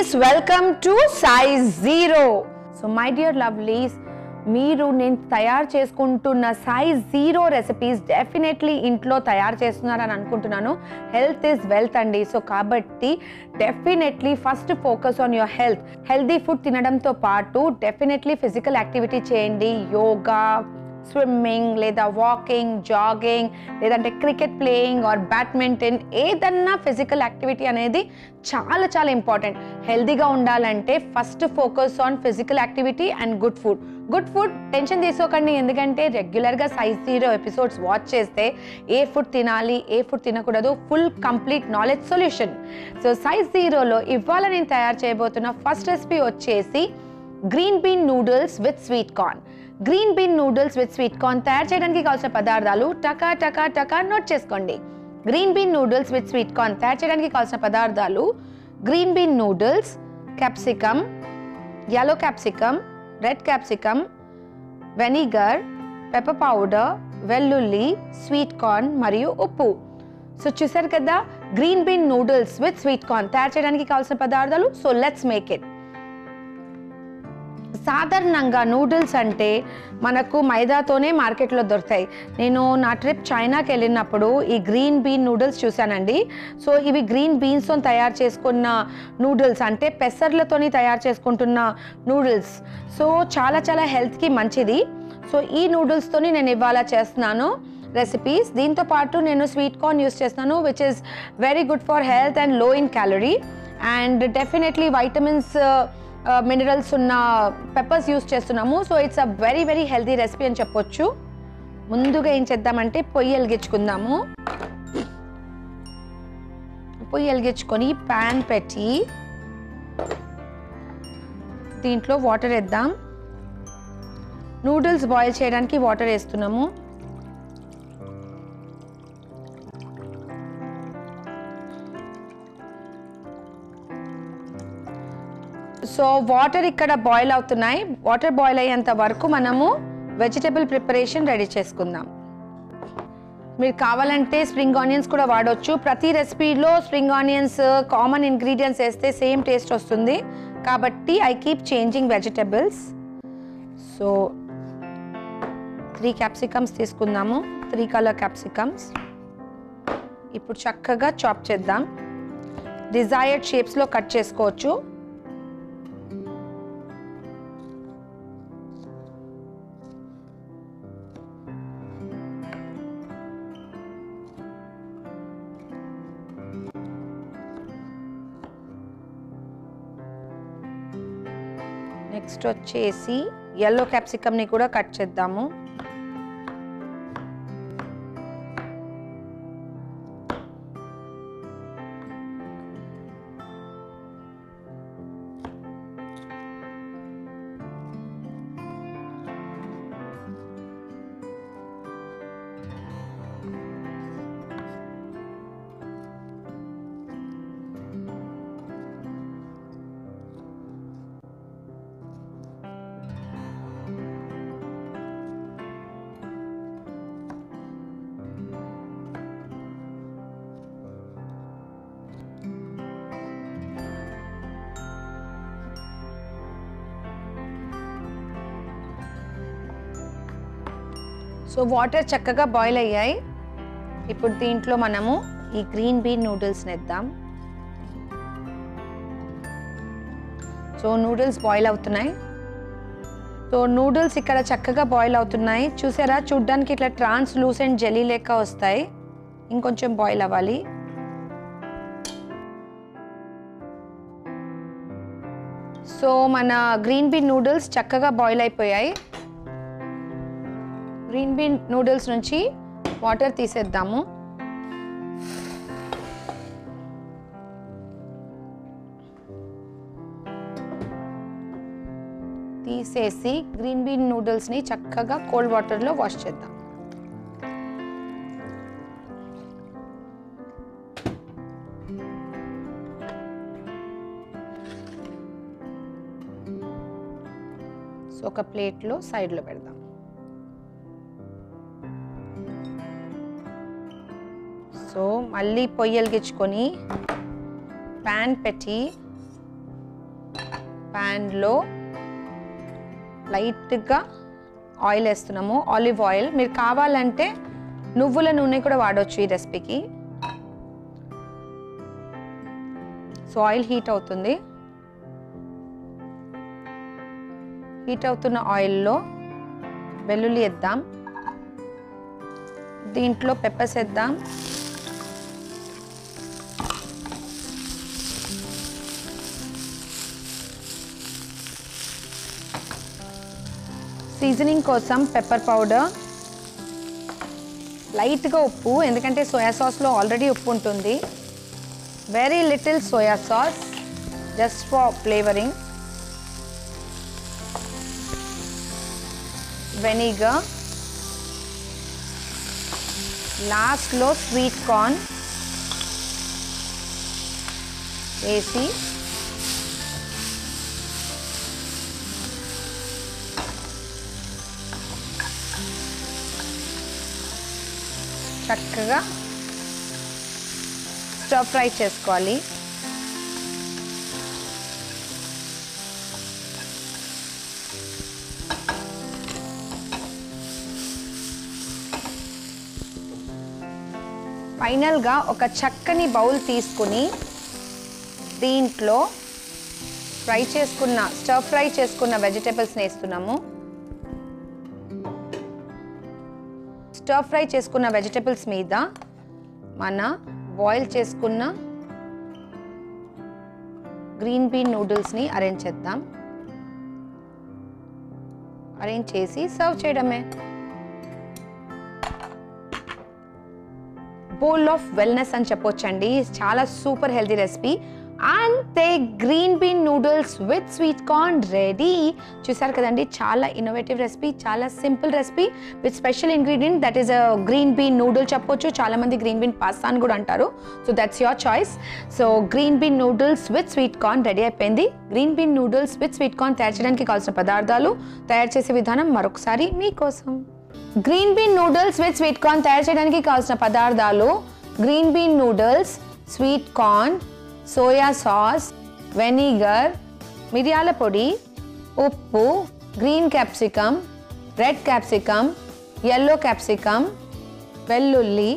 lovelies, welcome to size 0. So my dear lovelies, మీరు నేను తయారు చేసుకుంటున్న సైజ్ 0 రెసిపీస్ డెఫినెట్లీ ఇంట్లో తయారు చేస్తున్నారని అనుకుంటున్నాను. హెల్త్ ఈజ్ వెల్త్ అండి. సో కాబట్టి definitely first focus on your health. Healthy food తినడంతో పాటు డెఫినెట్లీ ఫిజికల్ యాక్టివిటీ చేయండి. యోగా, స్విమ్మింగ్ లేదా వాకింగ్, జాగింగ్, లేదంటే క్రికెట్ ప్లేయింగ్ ఆర్ బ్యాడ్మింటన్, ఏదన్నా ఫిజికల్ యాక్టివిటీ అనేది చాలా చాలా ఇంపార్టెంట్. హెల్తీగా ఉండాలంటే first focus on physical activity and good food. Good food tension తీసుకోకండి, ఎందుకంటే రెగ్యులర్గా సైజ్ 0 ఎపిసోడ్స్ వాచ్ చేస్తే ఏ ఫుడ్ తినాలి, ఏ ఫుడ్ తినకూడదు, full complete knowledge solution. So size 0లో ఇవాళ నేను తయారు చేయబోతున్న ఫస్ట్ రెసిపీ వచ్చేసి green bean noodles with sweet corn. Green bean noodles with sweet corn తయారు చేయడానికి కావాల్సిన పదార్థాలు టకా టకా టకా నోట్ చేసుకోండి. Green bean noodles with sweet corn తయారు చేయడానికి కావాల్సిన పదార్థాలు green bean noodles, capsicum, yellow capsicum, red capsicum, vinegar, pepper powder, వెల్లుల్లి, స్వీట్ కార్న్ మరియు ఉప్పు. సో చూసారు కదా, green bean noodles with sweet corn తయారు చేయడానికి కావాల్సిన పదార్థాలు. So let's make it. సాధారణంగా నూడిల్స్ అంటే మనకు మైదాతోనే మార్కెట్లో దొరుకుతాయి. నేను నా ట్రిప్ చైనాకి వెళ్ళినప్పుడు ఈ గ్రీన్ బీన్ నూడిల్స్ చూశానండి. సో ఇవి గ్రీన్ బీన్స్తో తయారు చేసుకున్న నూడిల్స్, అంటే పెసర్లతోని తయారు చేసుకుంటున్న నూడిల్స్. సో చాలా చాలా హెల్త్కి మంచిది. సో ఈ నూడిల్స్తోని నేను ఇవాళ చేస్తున్నాను రెసిపీస్. దీంతో పాటు నేను స్వీట్ కార్న్ యూస్ చేస్తున్నాను, which is very good for health and low in calorie, and definitely vitamins, minerals ఉన్న పెప్పర్స్ యూస్ చేస్తున్నాము. So it's a very very healthy recipe అని చెప్పొచ్చు. ముందుగా ఏం చేద్దామంటే పొయ్యి వెలిగించుకుందాము. పొయ్యి వెలిగించుకొని ప్యాన్ పెట్టి దీంట్లో వాటర్ వేద్దాం. నూడిల్స్ బాయిల్ చేయడానికి వాటర్ వేస్తున్నాము. సో వాటర్ ఇక్కడ బాయిల్ అవుతున్నాయి. వాటర్ బాయిల్ అయ్యేంత వరకు మనము వెజిటబుల్ ప్రిపరేషన్ రెడీ చేసుకుందాం. మీరు కావాలంటే స్ప్రింగ్ ఆనియన్స్ కూడా వాడవచ్చు. ప్రతి రెసిపీలో స్ప్రింగ్ ఆనియన్స్ కామన్ ఇంగ్రీడియంట్స్ వేస్తే సేమ్ టేస్ట్ వస్తుంది, కాబట్టి I keep changing vegetables. So 3 capsicums తీసుకుందాము, 3 కలర్ క్యాప్సికమ్స్. ఇప్పుడు చక్కగా చాప్ చేద్దాం. డిజైర్డ్ షేప్స్లో కట్ చేసుకోవచ్చు. నెక్స్ట్ వచ్చేసి yellow క్యాప్సికమ్ని కూడా కట్ చేద్దాము. సో వాటర్ చక్కగా బాయిల్ అయ్యాయి. ఇప్పుడు దీంట్లో మనము ఈ గ్రీన్ బీన్ నూడిల్స్ని వేద్దాం. సో నూడిల్స్ బాయిల్ అవుతున్నాయి. సో నూడిల్స్ ఇక్కడ చక్కగా బాయిల్ అవుతున్నాయి. చూసారా, చూడ్డానికి ఇట్లా ట్రాన్స్లూసెంట్ జెల్లీ లెక్క వస్తాయి. ఇంకొంచెం బాయిల్ అవ్వాలి. సో మన గ్రీన్ బీన్ నూడిల్స్ చక్కగా బాయిల్ అయిపోయాయి. గ్రీన్ బీన్ నూడిల్స్ నుంచి వాటర్ తీసేద్దాము. తీసేసి గ్రీన్ బీన్ నూడిల్స్ని చక్కగా కోల్డ్ వాటర్లో వాష్ చేద్దాం. సో ఒక ప్లేట్లో సైడ్లో పెడదాం. సో మళ్ళీ పొయ్యి వెలిగించుకొని ప్యాన్ పెట్టి ప్యాన్లో లైట్గా ఆయిల్ వేస్తున్నాము, ఆలివ్ ఆయిల్. మీరు కావాలంటే నువ్వుల నూనె కూడా వాడవచ్చు ఈ రెసిపీకి. సో ఆయిల్ హీట్ అవుతుంది. హీట్ అవుతున్న ఆయిల్లో వెల్లుల్లి వేద్దాం, దీంట్లో పెప్పర్స్ వేద్దాం, సీజనింగ్ కోసం పెప్పర్ పౌడర్, లైట్గా ఉప్పు, ఎందుకంటే సోయా సాస్లో ఆల్రెడీ ఉప్పు ఉంటుంది. Very little soya sauce just for flavouring. Vinegar, లాస్ట్లో స్వీట్ కార్న్ వేసి చక్కగా స్టర్ ఫ్రై చేసుకోవాలి. ఫైనల్గా ఒక చక్కని బౌల్ తీసుకుని దీంట్లో స్టర్ ఫ్రై చేసుకున్న వెజిటేబుల్స్ని వేస్తున్నాము. స్టర్ ఫ్రై చేసుకున్న వెజిటేబుల్స్ మీద మన బాయిల్ చేసుకున్న గ్రీన్ బీన్ నూడిల్స్ని అరేంజ్ చేద్దాం. అరేంజ్ చేసి సర్వ్ చేయడమే. బౌల్ ఆఫ్ వెల్నెస్ అని చెప్పొచ్చండి. చాలా సూపర్ హెల్తీ రెసిపీ. అంతే, green bean noodles with sweet corn ready. చూసారు కదండి, చాలా ఇన్నోవేటివ్ రెసిపీ, చాలా simple recipe with special ingredient that is a green bean noodle చెప్పొచ్చు. చాలా మంది గ్రీన్ బీన్ పాస్తా అని కూడా అంటారు. So that's your choice. So green bean noodles with sweet corn ready అయిపోయింది. Green bean noodles with sweet corn తయారు చేయడానికి కావాల్సిన పదార్థాలు, తయారు చేసే విధానం మరొకసారి మీకోసం. Green bean noodles with sweet corn తయారు చేయడానికి కావాల్సిన పదార్థాలు: green bean noodles, sweet corn, soya sauce, vinegar, మిరియాల పొడి, ఉప్పు, green capsicum, red capsicum, yellow capsicum, వెల్లుల్లి,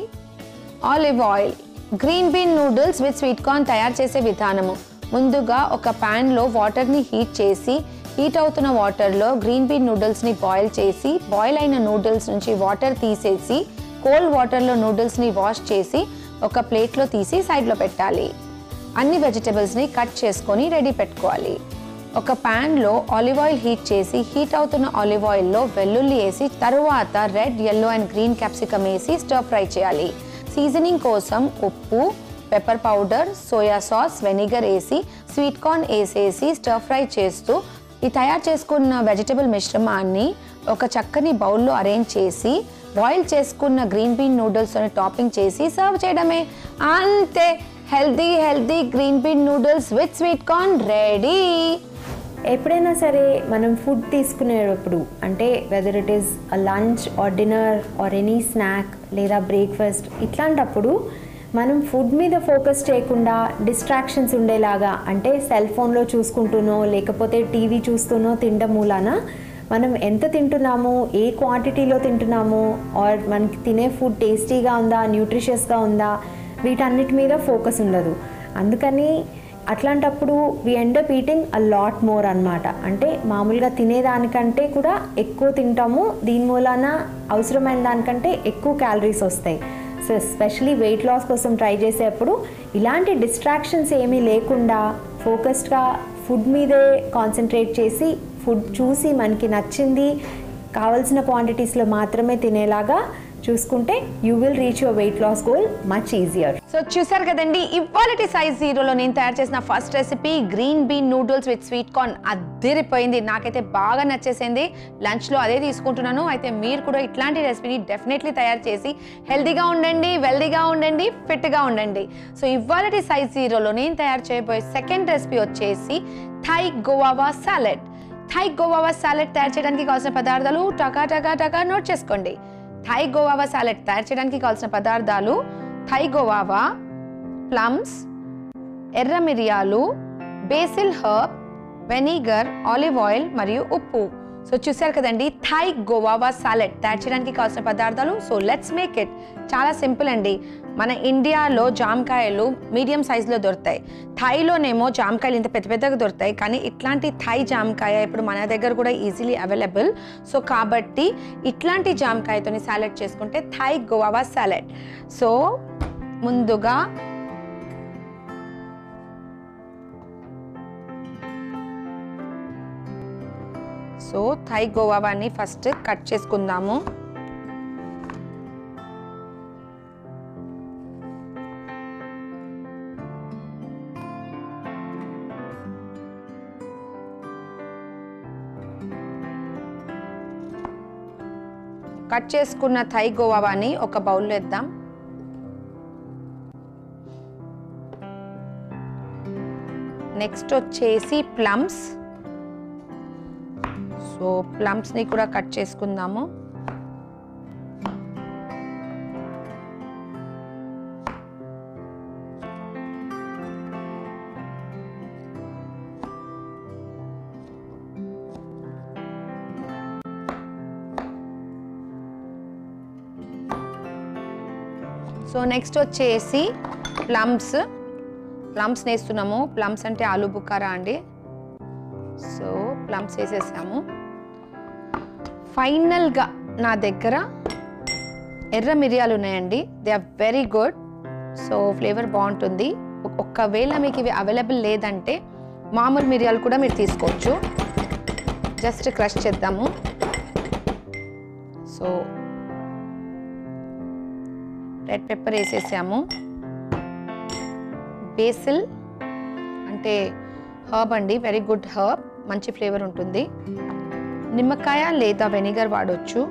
olive oil. Green bean noodles with sweet corn తయారు చేసే విధానము: ముందుగా ఒక ప్యాన్లో వాటర్ని హీట్ చేసి, హీట్ అవుతున్న వాటర్లో గ్రీన్ బీన్ నూడిల్స్ని బాయిల్ చేసి, బాయిల్ అయిన నూడిల్స్ నుంచి వాటర్ తీసేసి, కోల్డ్ వాటర్లో నూడిల్స్ని వాష్ చేసి ఒక ప్లేట్లో తీసి సైడ్లో పెట్టాలి. అన్ని వెజిటబుల్స్ని కట్ చేసుకొని రెడీ పెట్టుకోవాలి. ఒక ప్యాన్లో ఆలివ్ ఆయిల్ హీట్ చేసి, హీట్ అవుతున్న ఆలివ్ ఆయిల్లో వెల్లుల్లి వేసి, తరువాత red, yellow and green capsicum వేసి స్టర్ ఫ్రై చేయాలి. సీజనింగ్ కోసం ఉప్పు, pepper powder, soya sauce, vinegar వేసి, స్వీట్ కార్న్ వేసేసి స్టర్ ఫ్రై చేస్తూ ఈ తయారు చేసుకున్న వెజిటబుల్ మిశ్రమాన్ని ఒక చక్కని బౌల్లో అరేంజ్ చేసి, బాయిల్ చేసుకున్న గ్రీన్ బీన్ నూడిల్స్ని టాపింగ్ చేసి సర్వ్ చేయడమే. అంతే, healthy green bean noodles with sweet corn ready. ఎప్పుడైనా సరే మనం ఫుడ్ తీసుకునేటప్పుడు, అంటే whether it is a lunch or dinner or any snack లేదా బ్రేక్ఫాస్ట్, ఇట్లాంటప్పుడు మనం ఫుడ్ మీద ఫోకస్ చేయకుండా డిస్ట్రాక్షన్స్ ఉండేలాగా, అంటే సెల్ ఫోన్లో చూసుకుంటూనో లేకపోతే టీవీ చూస్తూనో తినడం మూలాన మనం ఎంత తింటున్నాము, ఏ క్వాంటిటీలో తింటున్నాము, ఆర్ మనకి తినే ఫుడ్ టేస్టీగా ఉందా, న్యూట్రిషియస్గా ఉందా, వీటన్నిటి మీద ఫోకస్ ఉండదు. అందుకని అట్లాంటప్పుడు we end up eating a lot more అన్నమాట. అంటే మామూలుగా తినేదానికంటే కూడా ఎక్కువ తింటాము, దీని మూలాన అవసరమైన దానికంటే ఎక్కువ క్యాలరీస్ వస్తాయి. సో ఎస్పెషలీ వెయిట్ లాస్ కోసం ట్రై చేసేటప్పుడు ఇలాంటి డిస్ట్రాక్షన్స్ ఏమీ లేకుండా ఫోకస్డ్గా ఫుడ్ మీదే కాన్సన్ట్రేట్ చేసి, ఫుడ్ చూసి మనకి నచ్చింది కావాల్సిన క్వాంటిటీస్లో మాత్రమే తినేలాగా చూసుకుంటే you will reach your weight loss goal much easier. So చూసారు కదండి, ఇవాళ సైజ్ జీరోలో నేను తయారు చేసిన first recipe green bean noodles with sweet corn అదిరిపోయింది. నాకైతే బాగా నచ్చేసింది. లంచ్లో అదే తీసుకుంటున్నాను. అయితే మీరు కూడా ఇట్లాంటి రెసిపీని డెఫినెట్లీ తయారు చేసి హెల్తీగా ఉండండి, వెల్దీగా ఉండండి, ఫిట్గా ఉండండి. సో ఇవాళ సైజ్ జీరోలో నేను తయారు చేయబోయే సెకండ్ రెసిపీ వచ్చేసి Thai guava salad. Thai guava salad తయారు చేయడానికి కావాల్సిన పదార్థాలు టకా నోట్ చేసుకోండి. థై గోవా సాలెడ్ తయారు చేయడానికి కావాల్సిన పదార్థాలు: థై గోవా, ప్లమ్స్, ఎర్ర మిరియాలు, basil herb, vinegar, olive oil మరియు ఉప్పు. సో చూసారు కదండి థై గోవావా సాలెడ్ తయారు చేయడానికి కావాల్సిన పదార్థాలు. So let's make it. చాలా సింపుల్ అండి. మన ఇండియాలో జామకాయలు మీడియం సైజులో దొరుకుతాయి. థైలోనేమో జామకాయలు ఇంత పెద్ద పెద్దగా దొరుకుతాయి. కానీ ఇట్లాంటి థై జామకాయ ఇప్పుడు మన దగ్గర కూడా ఈజీలీ అవైలబుల్. సో కాబట్టి ఇట్లాంటి జామకాయతోని సాలెడ్ చేసుకుంటే థై గోవావా సాలెడ్. సో ముందుగా థై గోవావాని ఫస్ట్ కట్ చేసుకుందాము. కట్ చేసుకున్న థై గోవావాని ఒక బౌల్లో వేద్దాం. నెక్స్ట్ వచ్చేసి ప్లమ్స్. సో ప్లమ్స్ని కూడా కట్ చేసుకుందాము. సో నెక్స్ట్ వచ్చేసి ప్లమ్స్ వేస్తున్నాము. ప్లమ్స్ అంటే ఆలు బుకారా అండి. సో ప్లమ్స్ వేసేసాము. ఫైనల్గా నా దగ్గర ఎర్ర మిరియాలు ఉన్నాయండి. They are very good. So flavour బాగుంటుంది. ఒకవేళ మీకు ఇవి అవైలబుల్ లేదంటే మామూలు మిరియాలు కూడా మీరు తీసుకోవచ్చు. జస్ట్ క్రష్ చేద్దాము. సో రెడ్ పెప్పర్ వేసేసాము. బేసిల్ అంటే హర్బ్ అండి, వెరీ గుడ్ హర్బ్, మంచి ఫ్లేవర్ ఉంటుంది. నిమ్మకాయ లేదా వెనిగర్ వాడవచ్చు.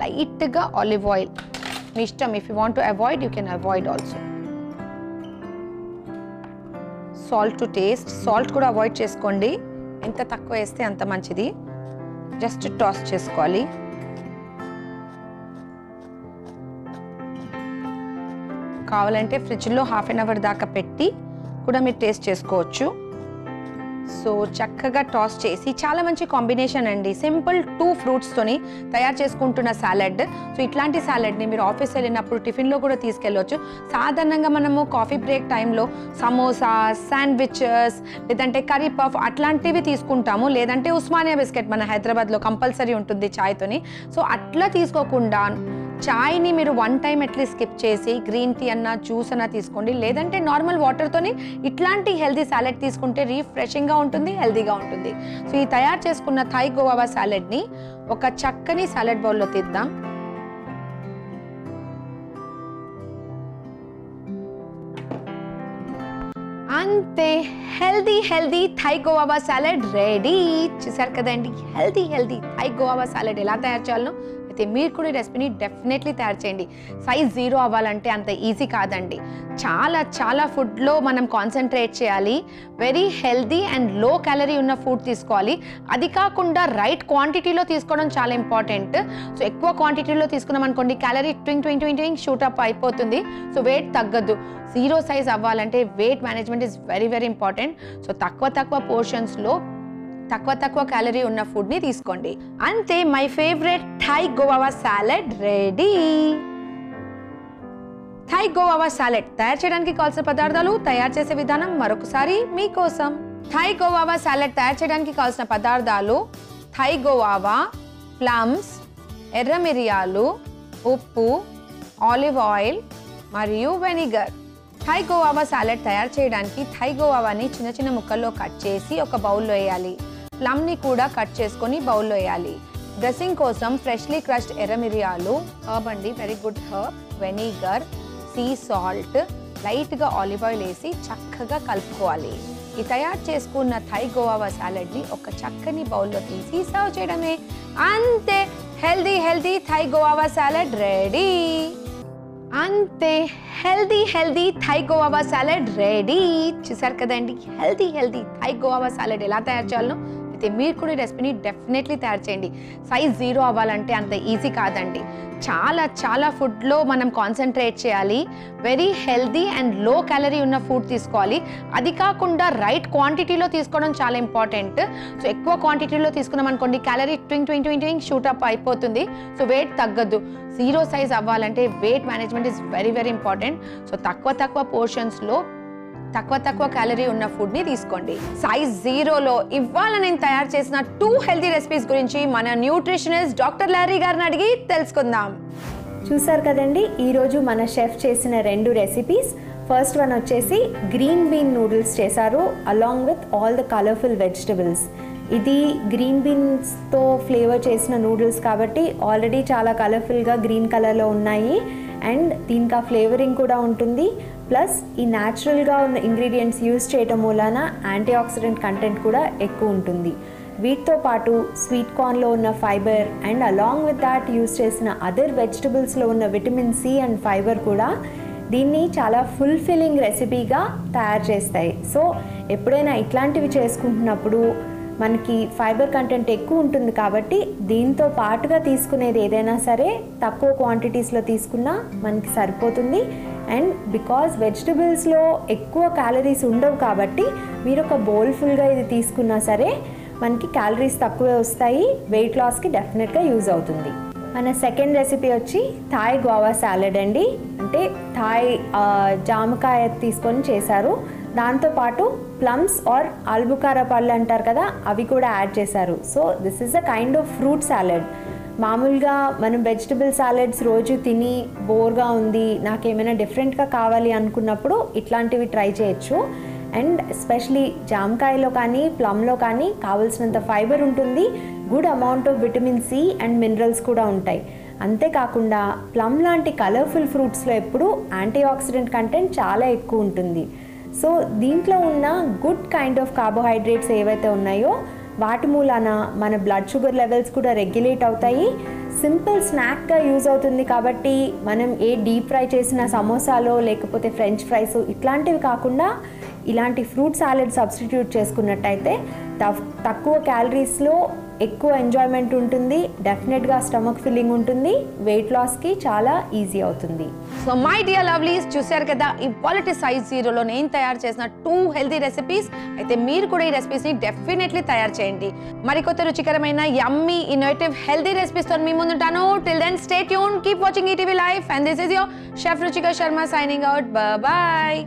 లైట్గా ఆలివ్ ఆయిల్ మీ ఇష్టం. If you want to avoid you can avoid also. Salt to taste. Salt కూడా అవాయిడ్ చేసుకోండి. ఎంత తక్కువ వేస్తే అంత మంచిది. జస్ట్ టాస్ చేసుకోవాలి. కావాలంటే ఫ్రిడ్జ్లో హాఫ్ అన్ అవర్ దాకా పెట్టి కూడా మీరు టేస్ట్ చేసుకోవచ్చు. సో చక్కగా టాస్ చేసి, చాలా మంచి కాంబినేషన్ అండి. సింపుల్ 2 ఫ్రూట్స్తోని తయారు చేసుకుంటున్న సాలెడ్. సో ఇట్లాంటి సాలెడ్ని మీరు ఆఫీస్ వెళ్ళినప్పుడు టిఫిన్లో కూడా తీసుకెళ్ళవచ్చు. సాధారణంగా మనము కాఫీ బ్రేక్ టైంలో సమోసా, శాండ్విచెస్ లేదంటే కర్రీ పఫ్ అట్లాంటివి తీసుకుంటాము. లేదంటే ఉస్మానియా బిస్కెట్ మన హైదరాబాద్లో కంపల్సరీ ఉంటుంది చాయ్తోని. సో అట్లా తీసుకోకుండా చాయ్ని మీరు 1 టైం అట్లీస్ట్ స్కిప్ చేసి గ్రీన్ టీ అన్నా జ్యూస్ అన్నా తీసుకోండి. లేదంటే నార్మల్ వాటర్తోని ఇట్లాంటి హెల్దీ సాలెడ్ తీసుకుంటే రిఫ్రెషింగ్గా ఉంటుంది, హెల్దీగా ఉంటుంది. సో ఈ తయారు చేసుకున్న థై గోవావా సాలెడ్ని ఒక చక్కని సాలెడ్ బౌల్లో తీద్దాం. అంతే, healthy thigh guava salad ready. చూసారు కదండి హెల్దీ థై గోవావా సాలెడ్ ఎలా తయారు చేయాలో. అయితే మీరు కూడా ఈ రెసిపీని డెఫినెట్లీ తయారు చేయండి. సైజ్ 0 అవ్వాలంటే అంత ఈజీ కాదండి. చాలా ఫుడ్లో మనం కాన్సన్ట్రేట్ చేయాలి. Very healthy and low calorie ఉన్న ఫుడ్ తీసుకోవాలి. అది కాకుండా రైట్ క్వాంటిటీలో తీసుకోవడం చాలా ఇంపార్టెంట్. సో ఎక్కువ క్వాంటిటీలో తీసుకున్నాం అనుకోండి, క్యాలరీ ట్వింగ్ షూటప్ అయిపోతుంది. సో వెయిట్ తగ్గదు. 0 సైజ్ అవ్వాలంటే weight management is very important. So తక్కువ పోర్షన్స్లో తక్కువ క్యాలరీ ఉన్న ఫుడ్ని తీసుకోండి. అంతే, my favourite Thai guava salad ready. Thai guava salad తయారు చేయడానికి కావాల్సిన పదార్థాలు, తయారు చేసే విధానం మరొకసారి మీకోసం. థై గోవావా సాలెడ్ తయారు చేయడానికి కావాల్సిన పదార్థాలు: థై గోవావా, ప్లమ్స్, ఎర్ర మిరియాలు, ఉప్పు, ఆలివ్ ఆయిల్ మరియు వెనిగర్. థై గోవావా సాలెడ్ తయారు చేయడానికి థై గోవావాని చిన్న ముక్కల్లో కట్ చేసి ఒక బౌల్లో వేయాలి. ప్లమ్ని కూడా కట్ చేసుకొని బౌల్లో వేయాలి. డ్రెస్సింగ్ కోసం ఫ్రెష్లీ క్రష్డ్ ఎర్ర మిరియాలు, హర్బ్ అండి, very good herb, vinegar, sea salt, లైట్గా ఆలివ్ ఆయిల్ వేసి చక్కగా కలుపుకోవాలి. ఈ తయారు చేసుకున్న థై గోవావా సాలెడ్ని ఒక చక్కని బౌల్లో తీసి సర్వ్ చేయడమే. అంతే, healthy thigh guava salad ready. అంతే, healthy thigh guava salad ready. చూసారు కదండి హెల్దీ థై గోవావా సాలెడ్ ఎలా తయారు చేయాలో. అయితే మీరు కూడా ఈ రెసిపీని డెఫినెట్లీ తయారు చేయండి. సైజ్ 0 అవ్వాలంటే అంత ఈజీ కాదండి. చాలా ఫుడ్లో మనం కాన్సన్ట్రేట్ చేయాలి. Very healthy and low calorie ఉన్న ఫుడ్ తీసుకోవాలి. అది కాకుండా రైట్ క్వాంటిటీలో తీసుకోవడం చాలా ఇంపార్టెంట్. సో ఎక్కువ క్వాంటిటీలో తీసుకున్నాం అనుకోండి, క్యాలరీ ట్వింగ్ షూటప్ అయిపోతుంది. సో వెయిట్ తగ్గద్దు. 0 సైజ్ అవ్వాలంటే weight management is very important. So తక్కువ పోర్షన్స్లో తక్కువ క్యాలరీ ఉన్న ఫుడ్ని తీసుకోండి. సైజ్ 0లో ఇవాళ నేను తయారు చేసిన 2 హెల్తీ రెసిపీస్ గురించి మన న్యూట్రిషనిస్ట్ డాక్టర్ లారీ గారిని అడిగి తెలుసుకుందాం. చూసారు కదండి, ఈరోజు మన షెఫ్ చేసిన 2 రెసిపీస్. ఫస్ట్ వన్ వచ్చేసి గ్రీన్ బీన్ నూడిల్స్ చేశారు along with all the colourful vegetables. ఇది గ్రీన్ బీన్స్తో ఫ్లేవర్ చేసిన నూడిల్స్ కాబట్టి ఆల్రెడీ చాలా కలర్ఫుల్గా గ్రీన్ కలర్లో ఉన్నాయి. అండ్ దీనికి ఆ ఫ్లేవరింగ్ కూడా ఉంటుంది. ప్లస్ ఈ న్యాచురల్గా ఉన్న ఇంగ్రీడియంట్స్ యూజ్ చేయటం మూలాన యాంటీ ఆక్సిడెంట్ కంటెంట్ కూడా ఎక్కువ ఉంటుంది. వీటితో పాటు స్వీట్ కార్న్లో ఉన్న fibre and along with that use చేసిన అదర్ వెజిటబుల్స్లో ఉన్న విటమిన్ సి అండ్ ఫైబర్ కూడా దీన్ని చాలా ఫుల్ఫిల్లింగ్ రెసిపీగా తయారు చేస్తాయి. సో ఎప్పుడైనా ఇట్లాంటివి చేసుకుంటున్నప్పుడు మనకి ఫైబర్ కంటెంట్ ఎక్కువ ఉంటుంది కాబట్టి దీంతో పాటుగా తీసుకునేది ఏదైనా సరే తక్కువ క్వాంటిటీస్లో తీసుకున్నా మనకి సరిపోతుంది. అండ్ బికాజ్ వెజిటబుల్స్లో ఎక్కువ క్యాలరీస్ ఉండవు కాబట్టి మీరు ఒక బౌల్ ఫుల్గా ఇది తీసుకున్నా సరే మనకి క్యాలరీస్ తక్కువే వస్తాయి. వెయిట్ లాస్కి డెఫినెట్గా యూజ్ అవుతుంది. మన సెకండ్ రెసిపీ వచ్చి థాయ్ గువావా సాలెడ్ అండి. అంటే థాయ్ జామకాయ తీసుకొని చేశారు. దాంతోపాటు ప్లమ్స్ ఆర్ ఆల్బుకారా పళ్ళు అంటారు కదా, అవి కూడా యాడ్ చేశారు. So this is a kind of fruit salad. మామూలుగా మనం వెజిటబుల్ సాలెడ్స్ రోజు తిని బోర్గా ఉంది, నాకేమైనా డిఫరెంట్గా కావాలి అనుకున్నప్పుడు ఇట్లాంటివి ట్రై చేయొచ్చు. అండ్ ఎస్పెషలీ జామకాయలో కానీ ప్లమ్లో కానీ కావాల్సినంత ఫైబర్ ఉంటుంది. Good amount of vitamin C and minerals కూడా ఉంటాయి. అంతేకాకుండా ప్లమ్ లాంటి కలర్ఫుల్ ఫ్రూట్స్లో ఎప్పుడు యాంటీ ఆక్సిడెంట్ కంటెంట్ చాలా ఎక్కువ ఉంటుంది. సో దీంట్లో ఉన్న గుడ్ కైండ్ ఆఫ్ కార్బోహైడ్రేట్స్ ఏవైతే ఉన్నాయో వాటి మూలాన మన బ్లడ్ షుగర్ లెవెల్స్ కూడా రెగ్యులేట్ అవుతాయి. సింపుల్ స్నాక్గా యూజ్ అవుతుంది కాబట్టి మనం ఏ డీప్ ఫ్రై చేసిన సమోసాలో లేకపోతే ఫ్రెంచ్ ఫ్రైస్ ఇట్లాంటివి కాకుండా ఇలాంటి ఫ్రూట్ సాలెడ్ సబ్స్టిట్యూట్ చేసుకున్నట్టయితే తక్కువ క్యాలరీస్లో ఎక్కువ ఎంజాయ్మెంట్ ఉంటుంది. డెఫినెట్గా స్టమక్ ఫిల్లింగ్ ఉంటుంది. వెయిట్ లాస్కి చాలా ఈజీ అవుతుంది. సో మై డియర్ లవ్లీస్, చూశారు కదా ఇవాల్టి సైజ్ 0లో నేను తయారు చేసిన 2 హెల్తీ రెసిపీస్. అయితే మీరు కూడా ఈ రెసిపీస్ని డెఫినెట్లీ తయారు చేయండి. మరికొత్త రుచికరమైన యమ్మీ ఇన్నోవేటివ్ హెల్తీ రెసిపీస్తో మీ ముందుంటాను. Till then stay tune, keep watching ETV live, and this is your chef Ruchika Sharma signing out. Bye.